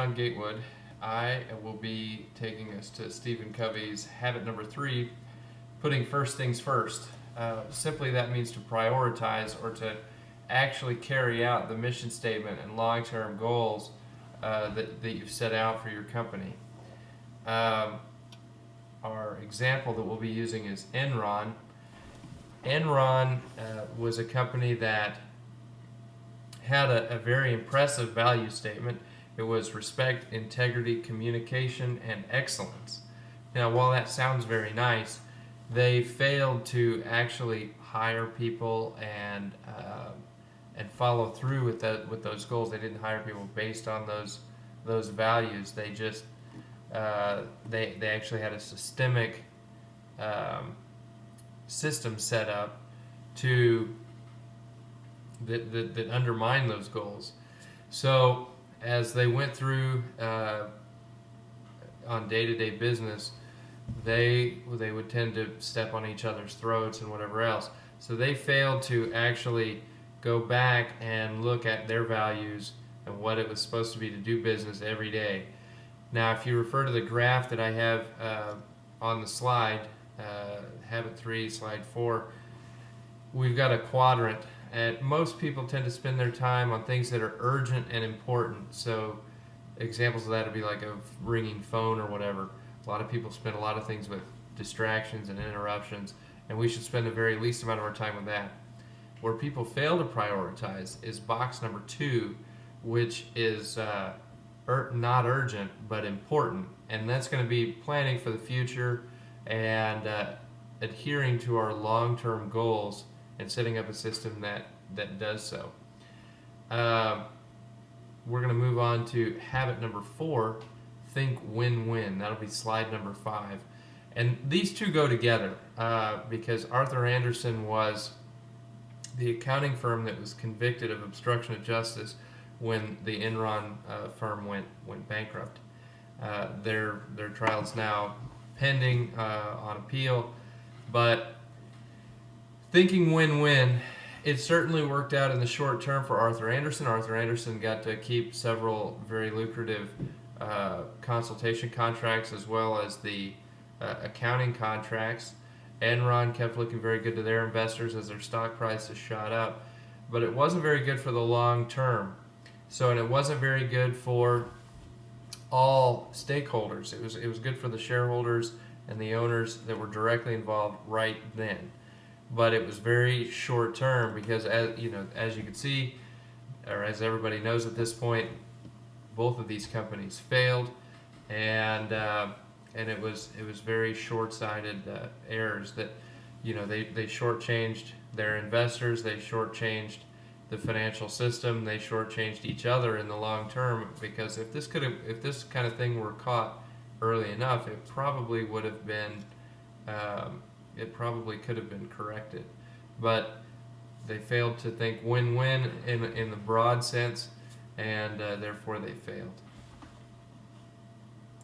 John Gatewood. I will be taking us to Stephen Covey's habit number 3, putting first things first. Simply that means to prioritize or to actually carry out the mission statement and long-term goals that you've set out for your company. Our example that we'll be using is Enron. Enron was a company that had a very impressive value statement. It was respect, integrity, communication, and excellence. Now, while that sounds very nice, they failed to actually hire people and follow through with those goals. They didn't hire people based on those values. They just they actually had a systemic system set up to that undermine those goals. So as they went through on day-to-day business, they would tend to step on each other's throats and whatever else. So they failed to actually go back and look at their values and what it was supposed to be to do business every day. Now, if you refer to the graph that I have on the slide, Habit 3, Slide 4, we've got a quadrant. And most people tend to spend their time on things that are urgent and important. So examples of that would be like a ringing phone or whatever. A lot of people spend a lot of things with distractions and interruptions, and we should spend the very least amount of our time with that. Where people fail to prioritize is box number 2, which is not urgent but important, and that's going to be planning for the future and adhering to our long-term goals and setting up a system that does so. We're going to move on to habit number 4, think win-win. That'll be slide number 5. And these two go together because Arthur Andersen was the accounting firm that was convicted of obstruction of justice when the Enron firm went bankrupt. Their trial's now pending on appeal, but thinking win-win, it certainly worked out in the short term for Arthur Andersen. Arthur Andersen got to keep several very lucrative consultation contracts as well as the accounting contracts. Enron kept looking very good to their investors as their stock prices shot up, but it wasn't very good for the long term. So, and it wasn't very good for all stakeholders. It was good for the shareholders and the owners that were directly involved right then, but it was very short term because, as you can see, or as everybody knows at this point, both of these companies failed, and it was very short-sighted errors that they shortchanged their investors, they shortchanged the financial system, they shortchanged each other in the long term, because if this kind of thing were caught early enough, it probably would have been could have been corrected. But they failed to think win-win in the broad sense, and therefore they failed.